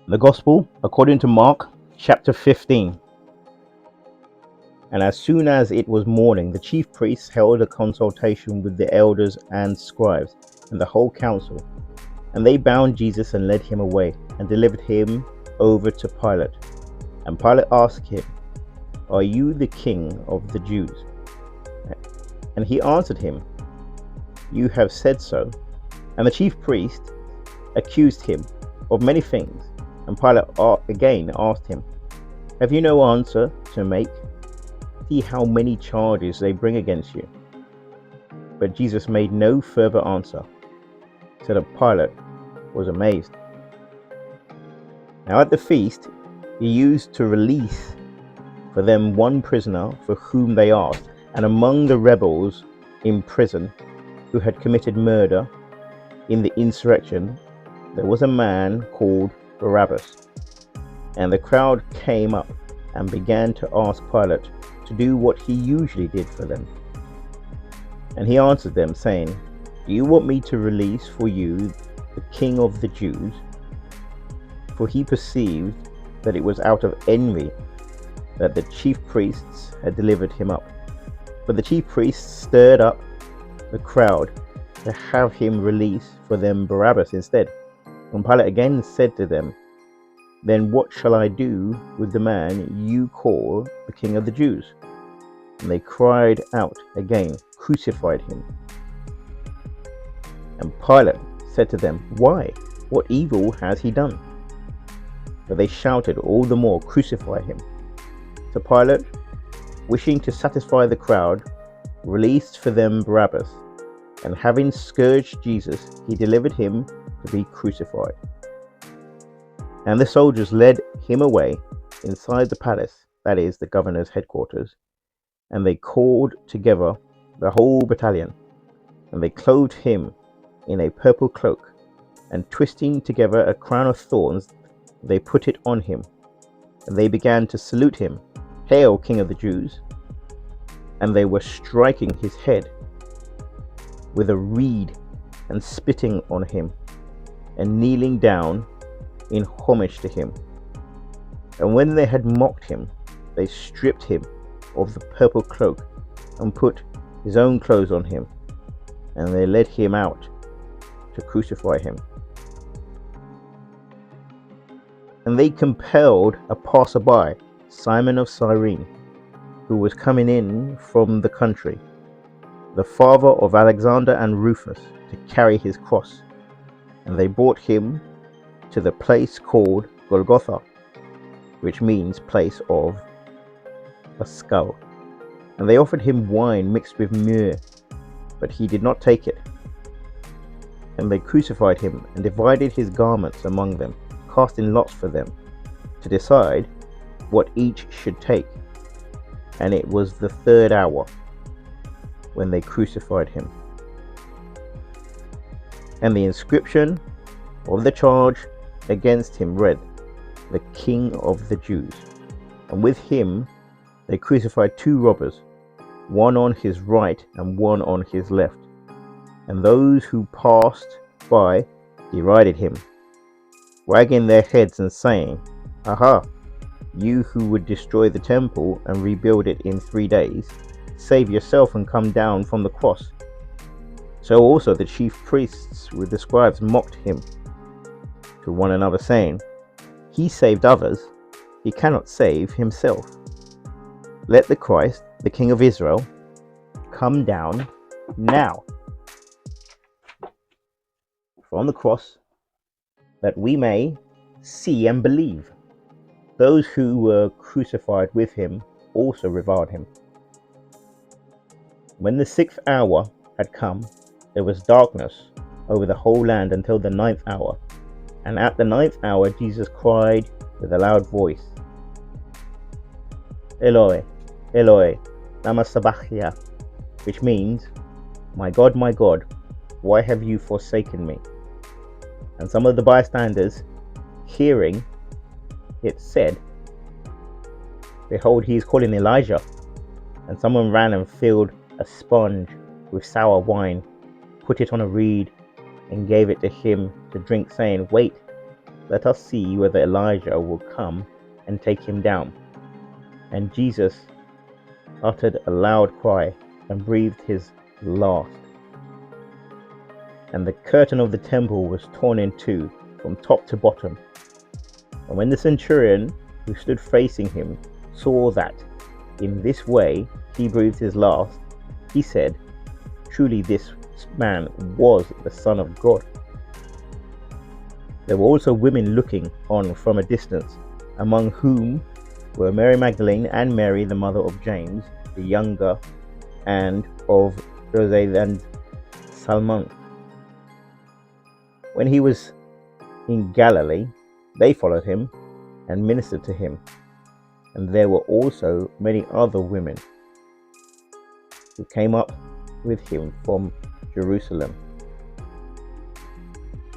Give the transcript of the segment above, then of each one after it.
The Gospel according to Mark, chapter 15. And as soon as it was morning, the chief priests held a consultation with the elders and scribes and the whole council. And they bound Jesus and led him away and delivered him over to Pilate. And Pilate asked him, "Are you the king of the Jews?" And he answered him, "You have said so." And the chief priest accused him of many things. And Pilate again asked him, "Have you no answer to make? See how many charges they bring against you." But Jesus made no further answer, so that Pilate was amazed. Now at the feast, he used to release for them one prisoner for whom they asked. And among the rebels in prison who had committed murder in the insurrection, there was a man called Barabbas. And the crowd came up and began to ask Pilate to do what he usually did for them. And he answered them, saying, "Do you want me to release for you the king of the Jews?" For he perceived that it was out of envy that the chief priests had delivered him up. But the chief priests stirred up the crowd to have him release for them Barabbas instead. And Pilate again said to them, "Then what shall I do with the man you call the king of the Jews?" And they cried out again, "Crucify him." And Pilate said to them, "Why? What evil has he done?" But they shouted all the more, "Crucify him." So Pilate, wishing to satisfy the crowd, released for them Barabbas, and having scourged Jesus, he delivered him to be crucified. And the soldiers led him away inside the palace, that is, the governor's headquarters, and they called together the whole battalion, and they clothed him in a purple cloak, and twisting together a crown of thorns, they put it on him, and they began to salute him, "Hail, King of the Jews!" And they were striking his head with a reed and spitting on him, and kneeling down in homage to him. And when they had mocked him, they stripped him of the purple cloak and put his own clothes on him, and they led him out to crucify him. And they compelled a passerby, Simon of Cyrene, who was coming in from the country, the father of Alexander and Rufus, to carry his cross. And they brought him to the place called Golgotha, which means place of a skull. And they offered him wine mixed with myrrh, but he did not take it. And they crucified him and divided his garments among them, casting lots for them to decide what each should take. And it was the third hour when they crucified him. And the inscription of the charge against him read, "The King of the Jews." And with him they crucified two robbers, one on his right and one on his left. And those who passed by derided him, wagging their heads and saying, "Aha, you who would destroy the temple and rebuild it in 3 days, save yourself and come down from the cross." So also the chief priests with the scribes mocked him to one another, saying, "He saved others, he cannot save himself. Let the Christ, the King of Israel, come down now from the cross, that we may see and believe." Those who were crucified with him also reviled him. When the 6th hour had come, there was darkness over the whole land until the 9th hour. And at the 9th hour Jesus cried with a loud voice, "Eloi, Eloi, lama sabachthani," which means, my God, why have you forsaken me?" And some of the bystanders, hearing it, said, "Behold, he is calling Elijah." And someone ran and filled a sponge with sour wine, put it on a reed, and gave it to him to drink, saying, "Wait, let us see whether Elijah will come and take him down." And Jesus uttered a loud cry and breathed his last. And the curtain of the temple was torn in two from top to bottom. And when the centurion who stood facing him saw that in this way he breathed his last, he said, "Truly this man was the Son of God." There were also women looking on from a distance, among whom were Mary Magdalene and Mary, the mother of James the younger, and of Jose and Salmon. When he was in Galilee, they followed him and ministered to him. And there were also many other women who came up with him from Jerusalem.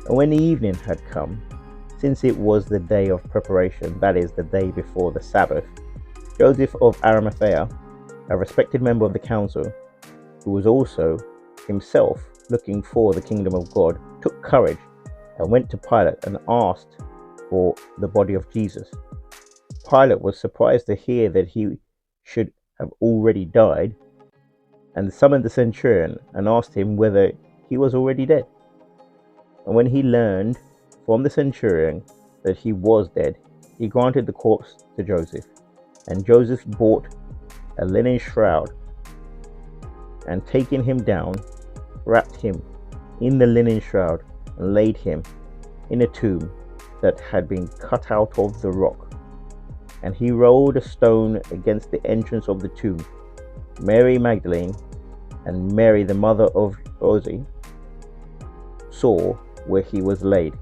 And when the evening had come, since it was the day of preparation, that is, the day before the Sabbath, Joseph of Arimathea, a respected member of the council, who was also himself looking for the kingdom of God, took courage and went to Pilate and asked for the body of Jesus. Pilate was surprised to hear that he should have already died, and summoned the centurion and asked him whether he was already dead. And when he learned from the centurion that he was dead, he granted the corpse to Joseph. And Joseph bought a linen shroud, and taking him down, wrapped him in the linen shroud, and laid him in a tomb that had been cut out of the rock. And he rolled a stone against the entrance of the tomb. Mary Magdalene and Mary, the mother of Jose, saw where he was laid,